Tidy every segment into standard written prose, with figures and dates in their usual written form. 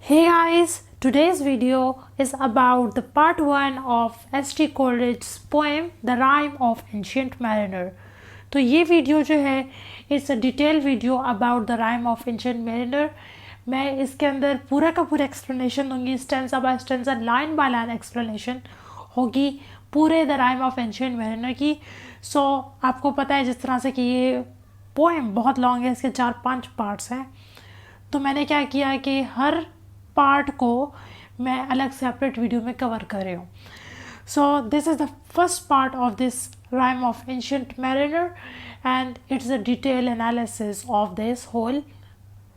Hey guys, today's video is about the part 1 of S.T. Coleridge's poem The Rime of Ancient Mariner. तो ये video जो है it's a detail video about the rime of ancient mariner. मैं इसके अंदर पूरा का पूरा एक्सप्लेनेशन दूंगी, stanza by stanza, line by line explanation होगी पूरे the rime of ancient mariner की. सो आपको पता है जिस तरह से कि ये पोएम बहुत लॉन्ग है, इसके 4-5 पार्ट्स हैं, तो मैंने क्या किया कि हर पार्ट को मैं अलग सेपरेट वीडियो में कवर कर रही हूँ. So this is the first part of this rhyme of ancient mariner and it's a detailed analysis of this whole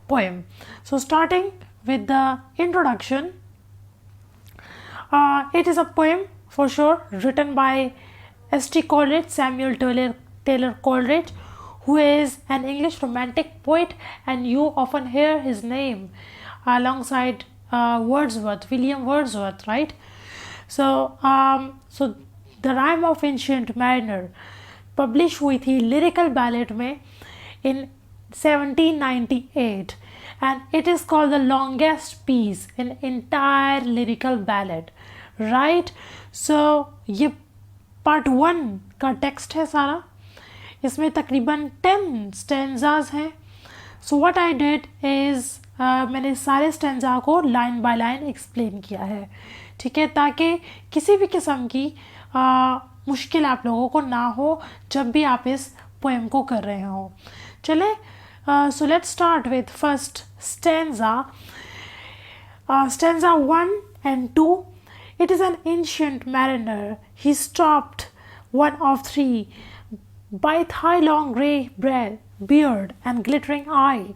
poem. So starting with the introduction, it is a poem for sure written by S.T. Coleridge, Samuel Taylor Coleridge, who is an English romantic poet, and you often hear his name alongside Wordsworth, William Wordsworth, right? So the Rime of Ancient Mariner publish हुई थी Lyrical Ballad में in 1798 and it is called the longest piece in entire Lyrical Ballad, right. So ये part 1 का text है सारा. इसमें तकरीबन 10 stanzas हैं. So what I did is मैंने सारे स्टेंजा को लाइन बाय लाइन एक्सप्लेन किया है, ठीक है, ताकि किसी भी किस्म की मुश्किल आप लोगों को ना हो जब भी आप इस पोएम को कर रहे हो. चले, so let's start with first stanza. Stanza 1 and 2. It is an ancient mariner. He stopped one of three by thy long grey beard and glittering eye.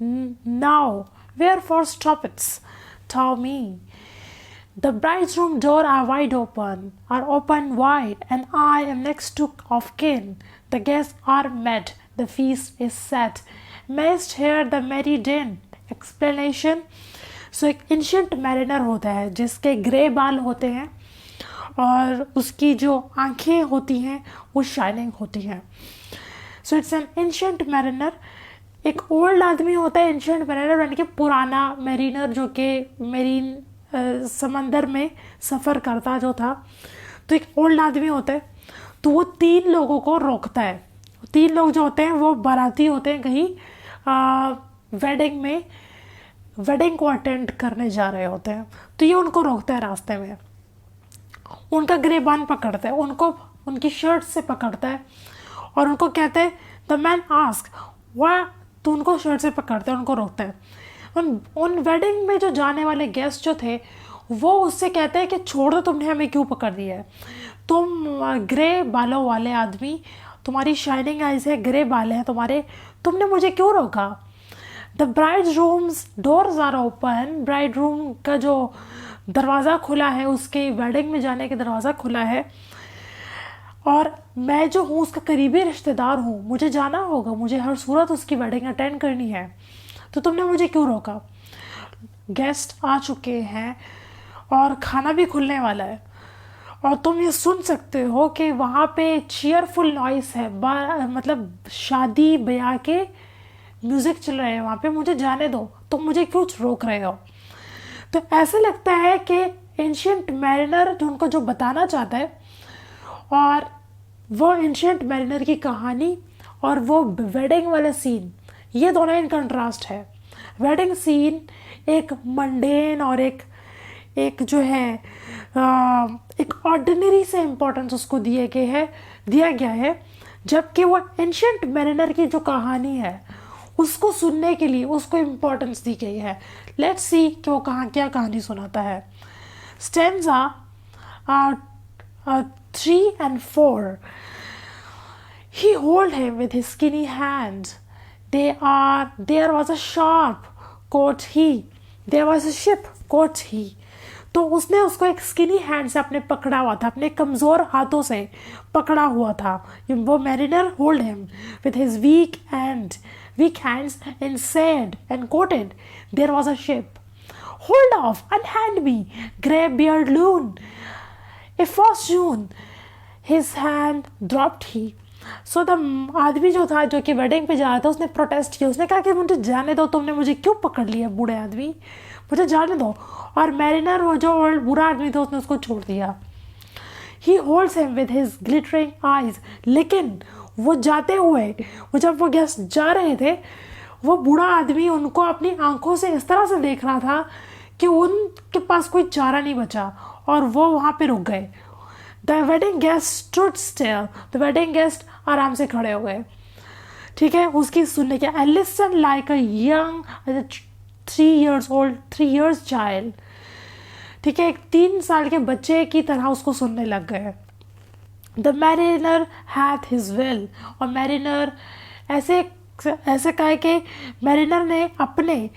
Now wherefore stoppest thou me? The bride's room door are open wide, and I am next to of kin. The guests are met, the feast is set. Mayst hear the merry din. Explanation. So एक ancient mariner होता है जिसके grey बाल होते हैं और उसकी जो आंखें होती हैं वो शाइनिंग होती हैं. So it's an ancient mariner. एक ओल्ड आदमी होता है एंशिएंट मैरिनर, यानी कि पुराना मैरिनर जो कि मेरीन समंदर में सफ़र करता जो था. तो एक ओल्ड आदमी होता है, तो वो 3 लोगों को रोकता है. 3 लोग जो होते हैं वो बाराती होते हैं, कहीं वेडिंग को अटेंड करने जा रहे होते हैं. तो ये उनको रोकता है रास्ते में, उनका ग्रेबान पकड़ता है, उनको उनकी शर्ट से पकड़ता है और उनको कहते हैं द मैन आस्क वाह. तो उनको शर्ट से पकड़ते हैं, उनको रोकता है. उन वेडिंग में जो जाने वाले गेस्ट जो थे वो उससे कहते हैं कि छोड़ दो, तुमने हमें क्यों पकड़ दिया है, तुम ग्रे बालों वाले आदमी, तुम्हारी शाइनिंग आइज है, ग्रे बाल हैं तुम्हारे, तुमने मुझे क्यों रोका. The bridegroom's doors are open. Bridegroom का जो दरवाज़ा खुला है, उसके वेडिंग में जाने का दरवाज़ा खुला है और मैं जो हूँ उसका करीबी रिश्तेदार हूँ, मुझे जाना होगा, मुझे हर सूरत उसकी वेडिंग अटेंड करनी है, तो तुमने मुझे क्यों रोका. गेस्ट आ चुके हैं और खाना भी खुलने वाला है और तुम ये सुन सकते हो कि वहाँ पे चीयरफुल नॉइस है, मतलब शादी ब्याह के म्यूज़िक चल रहे हैं वहाँ पे, मुझे जाने दो, तुम मुझे क्यों रोक रहे हो. तो ऐसे लगता है कि एंशिएंट मैरिनर जो उनको जो बताना चाहता है, और वो एंशिएंट मैरिनर की कहानी और वो वेडिंग वाला सीन, ये दोनों इन कंट्रास्ट है. वेडिंग सीन एक मंडेन और एक जो है एक ऑर्डिनरी से इम्पोर्टेंस उसको दिया गया है, जबकि वो एंशिएंट मैरिनर की जो कहानी है उसको सुनने के लिए उसको इम्पोर्टेंस दी गई है. लेट्स सी कि वो क्या कहानी सुनाता है. Stanza 3 and 4. He hold him with his skinny hands. There was a sharp, quoth he. There was a ship, quoth he. तो उसने उसको एक स्किनी हैंड से अपने पकड़ा हुआ था, अपने कमज़ोर हाथों से पकड़ा हुआ था. वो mariner hold him with his weak hands and said and quoted, there was a ship. Hold off, unhand me, grey-beard loon. If was June, his hand dropped he. So the आदमी जो था जो कि वेडिंग पे जा रहा था उसने प्रोटेस्ट किया, उसने कहा कि मुझे जाने दो, तुमने मुझे क्यों पकड़ लिया बूढ़े आदमी, मुझे जाने दो। और मैरिनर वो जो ओल्ड बुरा आदमी था उसने उसको छोड़ दिया। ही holds him with his glittering eyes, लेकिन वो जाते हुए, वो जब वो गेस्ट जा रहे थे, वो बूढ़ा आदमी उनको अपनी आंखों से इस तरह से देख रहा था कि उनके पास कोई चारा नहीं बचा और वो वहाँ पे रुक गए। The wedding guest stood still, the wedding guest आराम से खड़े हो गए, ठीक है, उसकी सुनने के। And listen like a young 3 years child, ठीक है, एक 3 साल के बच्चे की तरह उसको सुनने लग गए। The mariner hath his will, और मैरिनर ऐसे कहा कि मैरिनर ने अपने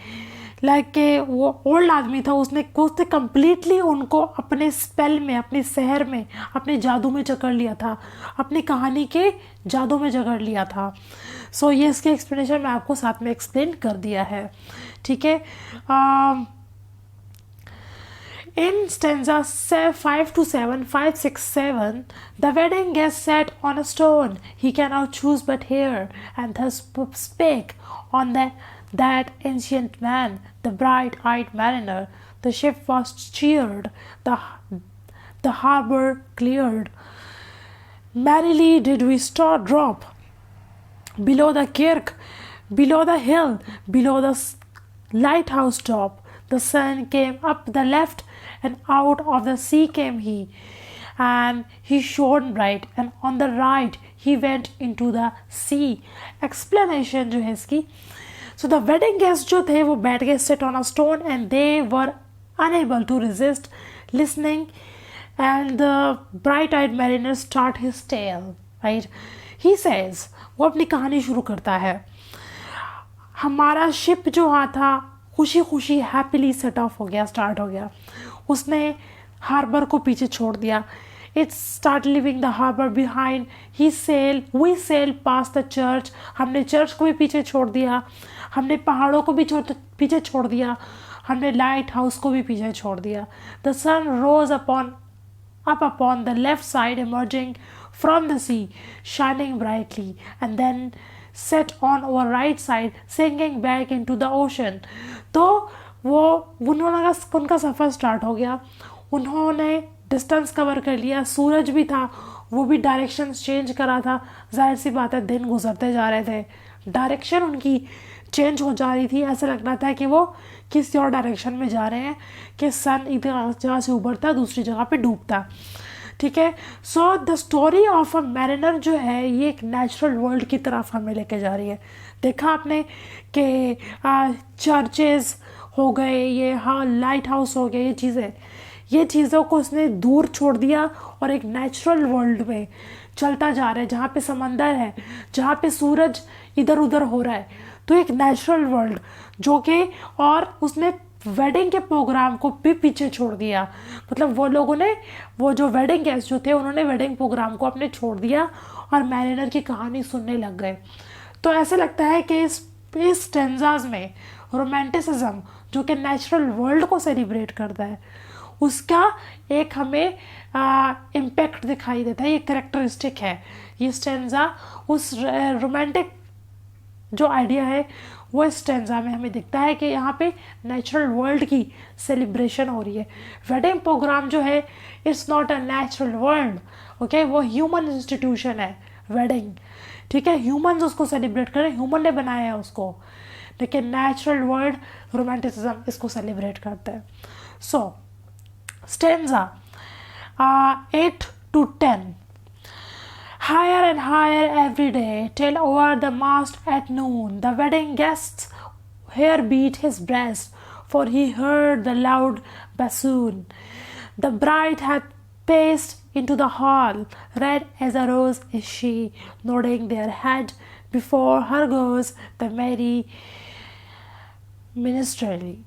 के वो ओल्ड आदमी था, उसने कंप्लीटली उनको अपने स्पेल में, अपने शहर में, अपने जादू में जकड़ लिया था, अपनी कहानी के जादू में जकड़ लिया था। सो ये इसके एक्सप्लेनेशन मैं आपको साथ में एक्सप्लेन कर दिया है, ठीक है। In stanza 5 to 7, 5, 6, 7, the wedding guest sat on a stone he cannot choose but hear, and thus spake on that ancient man, the bright-eyed mariner. The ship was cheered, the harbour cleared. Merrily did we drop below the kirk, below the hill, below the lighthouse top. The sun came up the left, and out of the sea came he, and he shone bright, and on the right he went into the sea. Explanation जो है इसकी, so the wedding guests जो थे वो बैठ गए sit on a stone, and they were unable to resist listening, and the bright-eyed mariner start his tale, right? He says, वो अपनी कहानी शुरू करता है, हमारा शिप जो था खुशी खुशी हैप्पीली सेट ऑफ हो गया, स्टार्ट हो गया, उसने हार्बर को पीछे छोड़ दिया। It's start leaving the harbour behind, we sail past the church, हमने चर्च को भी पीछे छोड़ दिया, हमने पहाड़ों को भी पीछे छोड़ दिया, हमने लाइट हाउस को भी पीछे छोड़ दिया। The sun rose up upon the left side emerging from the sea shining brightly, and then set on our right side sinking back into the ocean. तो वो उनका सफ़र स्टार्ट हो गया, उन्होंने डिस्टेंस कवर कर लिया, सूरज भी था, वो भी डायरेक्शन चेंज करा था, जाहिर सी बात है दिन गुजरते जा रहे थे, डायरेक्शन उनकी चेंज हो जा रही थी, ऐसा लग रहा था कि वो किसी और डायरेक्शन में जा रहे हैं, कि सन एक जगह से उभरता दूसरी जगह पे डूबता, ठीक है। So the story of a mariner जो है ये एक नेचुरल वर्ल्ड की तरफ हमें लेके जा रही है। देखा आपने कि चर्चेस हो गए, ये लाइट हाउस हो गए, ये चीज़ों को उसने दूर छोड़ दिया और एक नेचुरल वर्ल्ड में चलता जा रहा है, जहाँ पे समंदर है, जहाँ पे सूरज इधर उधर हो रहा है, तो एक नेचुरल वर्ल्ड जो कि, और उसने वेडिंग के प्रोग्राम को भी पीछे छोड़ दिया, मतलब वो लोगों ने, वो जो वेडिंग गेस्ट जो थे उन्होंने वेडिंग प्रोग्राम को अपने छोड़ दिया और मैरिनर की कहानी सुनने लग गए। तो ऐसे लगता है कि इस स्टेंजाज में रोमांटिसिज्म जो कि नेचुरल वर्ल्ड को सेलिब्रेट करता है उसका एक हमें इम्पैक्ट दिखाई देता है, ये करेक्टरिस्टिक है। ये स्टेंजा उस रोमांटिक जो आइडिया है वो इस स्टेंजा में हमें दिखता है कि यहाँ पे नेचुरल वर्ल्ड की सेलिब्रेशन हो रही है। वेडिंग प्रोग्राम जो है it's not a natural world, okay, वो ह्यूमन इंस्टीट्यूशन है वेडिंग, ठीक है, ह्यूमंस उसको सेलिब्रेट करें, ह्यूमन ने बनाया है उसको, लेकिन नेचुरल वर्ल्ड रोमांटिसिज्म इसको सेलिब्रेट करता है। सो stanza 8 to 10, higher and higher every day, till over the mast at noon, the wedding guest's hair beat his breast, for he heard the loud bassoon. The bride had paced into the hall, red as a rose is she, nodding their head. Before her goes the merry minstrelsy.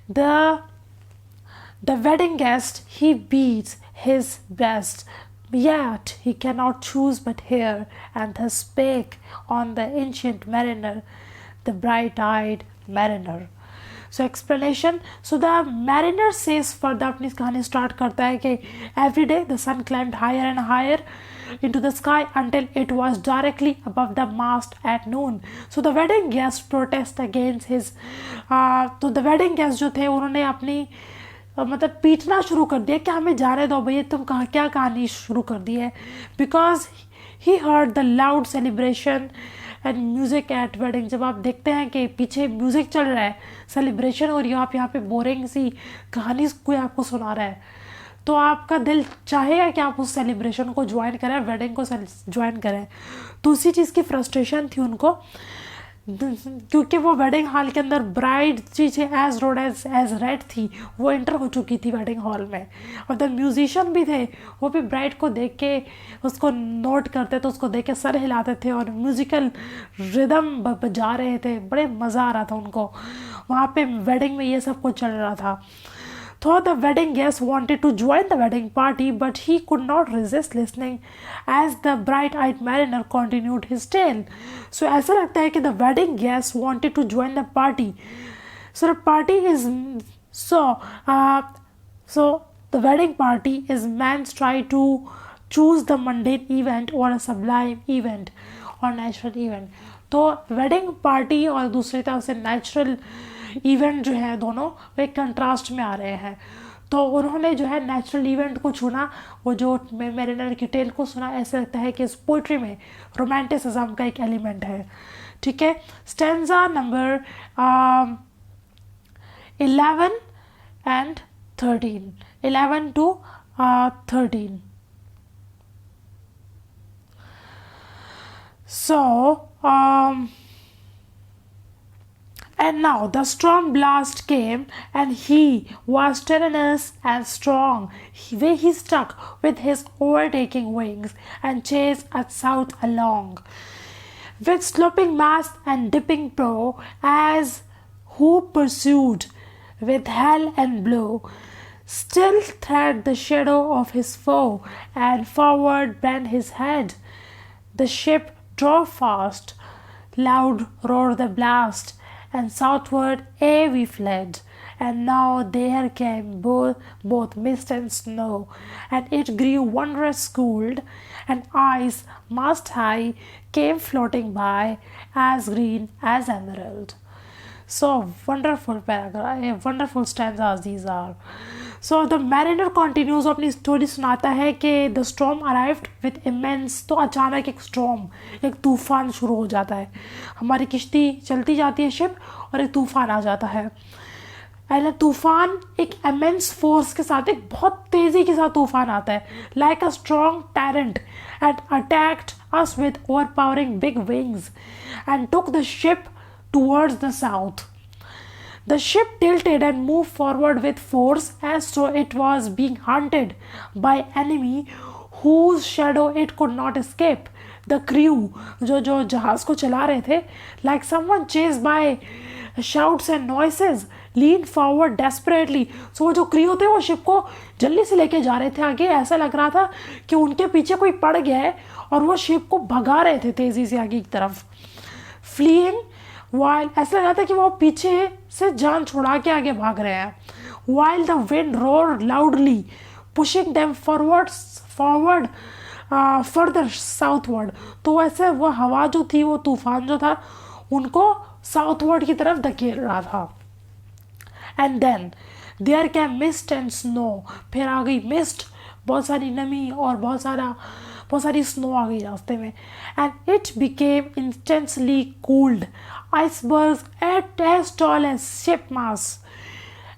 The wedding guest, he beats his breast, yet he cannot choose but hear, and thus spake on the ancient mariner, the bright-eyed mariner. So explanation, so the mariner says further, अपनी कहानी start करता है कि every day the sun climbed higher and higher, into the sky until it was directly above the mast at noon. So the wedding guests protest against his तो the wedding guest जो थे उन्होंने अपनी मतलब पीटना शुरू कर दिया कि हमें जाने दो भैया, तुम कहाँ क्या कहानी शुरू कर दी है, because he heard the loud celebration and music at wedding. जब आप देखते हैं कि पीछे म्यूज़िक चल रहा है, सेलिब्रेशन और आप यहाँ पे बोरिंग सी कहानी कोई आपको सुना रहा है, तो आपका दिल चाहेगा कि आप उस सेलिब्रेशन को ज्वाइन करें, वेडिंग को ज्वाइन करें. तो उसी चीज़ की फ्रस्ट्रेशन थी उनको, क्योंकि वो वेडिंग हॉल के अंदर ब्राइड चीज़ें एज रोड एज रेड थी, वो एंटर हो चुकी थी वेडिंग हॉल में. और द म्यूजिशियन भी थे, वो भी ब्राइड को देख के उसको नोट करते, तो उसको देख के सर हिलाते थे और म्यूजिकल रिदम बजा रहे थे. बड़े मज़ा आ रहा था उनको वहाँ पे वेडिंग में, ये सब कुछ चल रहा था. So the wedding guest wanted to join the wedding party, but he could not resist listening as the bright-eyed mariner continued his tale. So ऐसा लगता है कि the wedding guest wanted to join the party. So the party is so the wedding party is man's try to choose the mundane event or a sublime event or natural event. तो wedding party और दूसरी तरफ से natural event जो है दोनों वो एक कंट्रास्ट में आ रहे हैं. तो उन्होंने जो है नेचुरल इवेंट को चुना, वो जो मैरिनर की टेल को सुना. ऐसा लगता है कि इस पोइट्री में रोमांटिसिज्म का एक एलिमेंट है. ठीक है, stanza number 11 and 13, 11 to 13. So and now the storm blast came, and he was tyrannous and strong. Where he stuck with his overtaking wings and chased us south along, with sloping mast and dipping prow, as who pursued with hell and blow. Still thread the shadow of his foe, and forward bend his head. The ship drove fast, loud roared the blast, and southward we fled. And now there came both mist and snow, and it grew wondrous cooled, and ice mast high came floating by, as green as emerald. So wonderful paragraph, wonderful stanzas these are. So the mariner continues, अपनी story सुनाता है कि the storm arrived with immense. तो अचानक एक storm, एक तूफ़ान शुरू हो जाता है. हमारी किश्ती चलती जाती है शिप, और एक तूफ़ान आ जाता है. एंड तूफ़ान एक immense force के साथ, एक बहुत तेज़ी के साथ तूफ़ान आता है, like a strong tyrant, and attacked us with overpowering big wings and took the ship towards the south. The ship tilted and moved forward with force, as though it was being hunted by enemy whose shadow it could not escape. The crew, जो जहाज को चला रहे थे, like someone chased by shouts and noises, leaned forward desperately. So वो जो Creo थे वो शिप को जल्दी से लेके जा रहे थे आगे. ऐसा लग रहा था कि उनके पीछे कोई पड़ गया है और वो शिप को भगा रहे थे तेज़ी से आगे की तरफ. Fleeing while, ऐसा लग रहा था कि वो पीछे से जान छुड़ा के आगे भाग रहे हैं. While the wind roared loudly, pushing them forward further southward. तो ऐसे वो हवा जो थी, वो तूफान जो था, उनको साउथवर्ड की तरफ धकेल रहा था. And then there came mist and snow. फिर आ गई मिस्ट, बहुत सारी नमी और बहुत सारी स्नो आ गई रास्ते में. And it became intensely cooled. Icebergs as tall as ship masts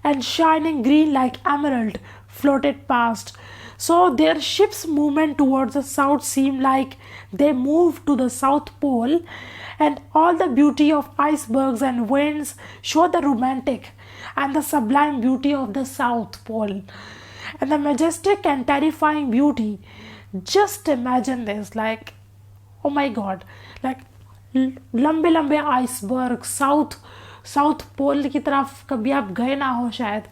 and shining green like emerald floated past. So their ship's movement towards the south seemed like they moved to the South Pole, and all the beauty of icebergs and winds showed the romantic and the sublime beauty of the South Pole, and the majestic and terrifying beauty. Just imagine this, like, oh my God, like लंबे लंबे iceberg south pole की तरफ कभी आप गए ना हो शायद.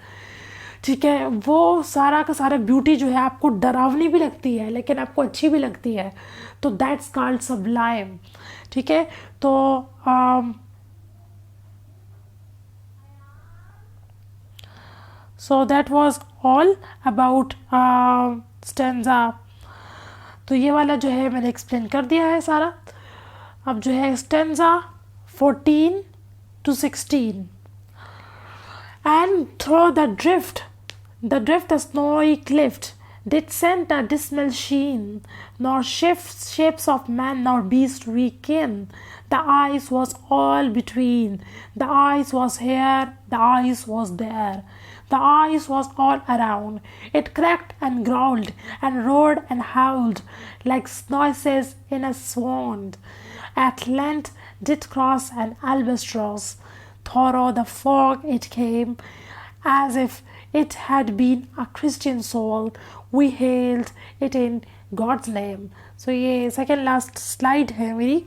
ठीक है, वो सारा का सारा ब्यूटी जो है आपको डरावनी भी लगती है लेकिन आपको अच्छी भी लगती है. तो दैट्स कॉल्ड सबलाइम. ठीक है, तो so that was all about stanza. तो ये वाला जो है मैंने एक्सप्लेन कर दिया है सारा। अब जो है stanza 14 to 16। And through the drift, the snowy cliff, did send a dismal sheen, nor shapes of man nor beast we ken. The ice was all between, the ice was here, the ice was there. The ice was all around. It cracked and growled and roared and howled like noises in a swoon. At length did cross an albatross. Through the fog it came, as if it had been a Christian soul. We hailed it in God's name. So ये second last slide है मेरी।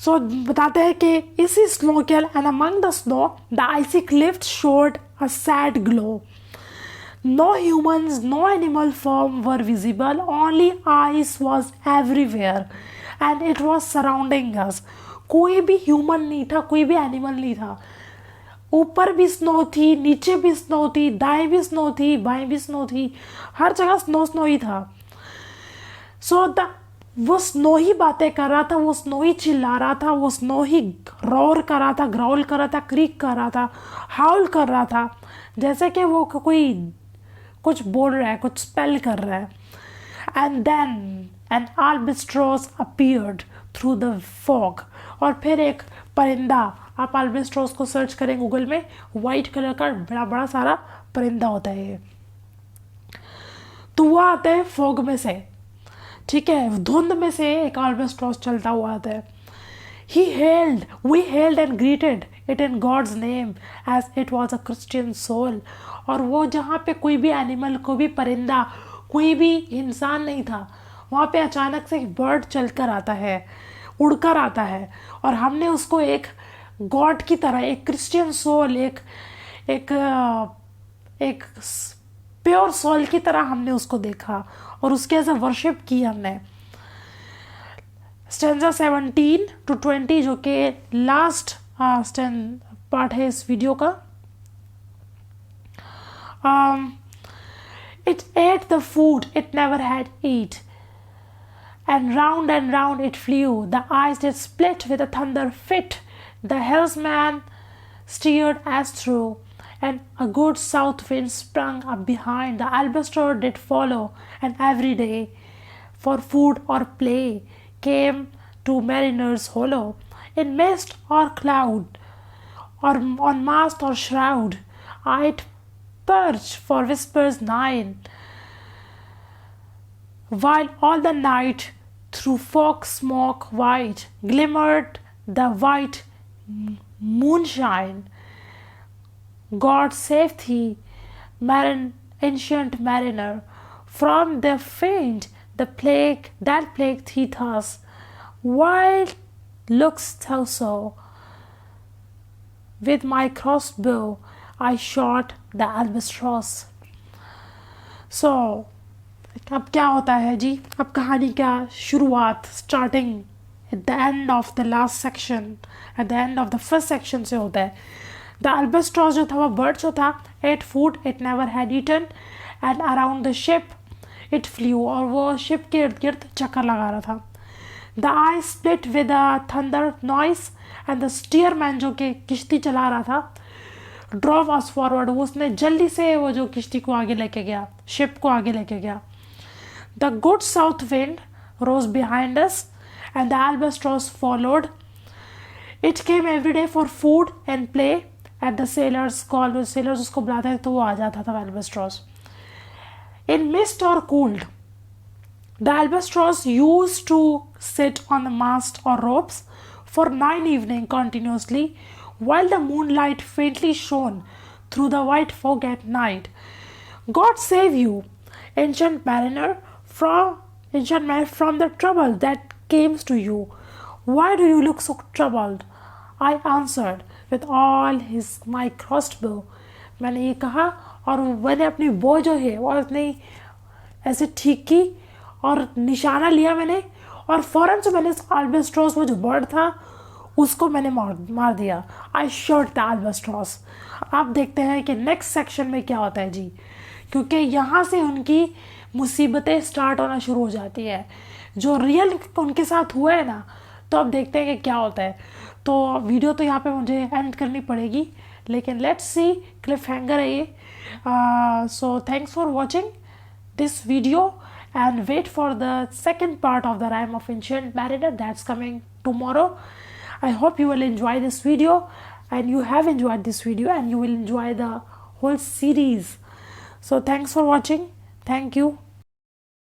So बताते हैं कि इसी snow के and among the snow the icy cliff showed a sad glow. No humans, no animal form were visible, only ice was everywhere and it was surrounding us. कोई भी human नहीं था, कोई भी एनिमल नहीं था। ऊपर भी स्नो थी, नीचे भी स्नो थी, दाएं भी स्नो थी, बाएं भी स्नो थी, हर जगह स्नो स्नो ही था। वो स्नो ही बातें कर रहा था, वो स्नो ही चिल्ला रहा था, वो स्नो ही रोर कर रहा था, ग्राउल कर रहा था, क्रीक कर रहा था, हाउल कर रहा था, जैसे कि वो कोई कुछ बोल रहा है, कुछ स्पेल कर रहा है। And then an albatross appeared through the fog. और फिर एक परिंदा, आप albatross को सर्च करें गूगल में, वाइट कलर का बड़ा बड़ा सारा परिंदा होता है। तो वो आता है फॉग में से, ठीक है, धुंध में से एक albatross चलता हुआ आता है। We hailed and greeted it in God's name as it was a Christian soul। और वो जहाँ पे कोई भी एनिमल, कोई भी परिंदा, कोई भी इंसान नहीं था, वहाँ पे अचानक से एक बर्ड चलकर आता है, उड़कर आता है, और हमने उसको एक गॉड की तरह, एक क्रिश्चियन सोल, एक प्योर सोल की तरह हमने उसको देखा और उसके ऐसे वर्शिप की हमने। स्टेंजा 17 to 20 जो कि लास्ट पार्ट है इस वीडियो का। It ate the food it never had eat, and round it flew. The ice did split with a thunder fit. The helmsman steered as through, and a good south wind sprung up behind. The albatross did follow, and every day, for food or play, came to mariners hollow. In mist or cloud, or on mast or shroud, I'd perch for whispers nine, while all the night through fog smoke white glimmered the white moonshine. God save thee, ancient mariner, from the faint that plagued thee thus. Why look'st thou so? With my crossbow I shot the albatross. So, अब क्या होता है जी, अब कहानी का शुरुआत, starting at the end of the last section, at the end of the first section से होता है। द albatross जो था, वो बर्ड जो था, ate food it never had eaten and around the ship it flew, और वो शिप के इर्द गिर्द चक्कर लगा रहा था। The ice split with a thunder noise and the steersman जो कि किश्ती चला रहा था, drove us forward, उसने जल्दी से वो जो किश्ती को आगे लेके गया, शिप को आगे लेके गया। The good south wind rose behind us and the albatross followed. It came every day for food and play at the sailors' call. sailors उसको बुलाते थे तो वो आ जाता था albatross. In mist or cold, the albatross used to sit on the mast or ropes for 9 evenings continuously, while the moonlight faintly shone through the white fog at night. God save you, ancient mariner, from the trouble that came to you. Why do you look so troubled? I answered with all my crossbow. मैंने ये कहा और मैंने अपनी बो जो है वो अपनी ऐसे ठीक की और निशाना लिया मैंने, और फ़ौरन से मैंने albatross, वो जो बर्ड था, उसको मैंने मार दिया। I shot the albatross। आप देखते हैं कि नेक्स्ट सेक्शन में क्या होता है जी, क्योंकि यहाँ से उनकी मुसीबतें स्टार्ट होना शुरू हो जाती है, जो रियल उनके साथ हुआ है ना। तो अब देखते हैं कि क्या होता है। तो वीडियो तो यहाँ पे मुझे एंड करनी पड़ेगी, लेकिन लेट्स सी, क्लिफ हैंगर है ये। So thanks for watching this video and wait for the second part of the Rime of Ancient Mariner that's coming tomorrow. I hope you will enjoy this video, and you have enjoyed this video, and you will enjoy the whole series. So thanks for watching. Thank you.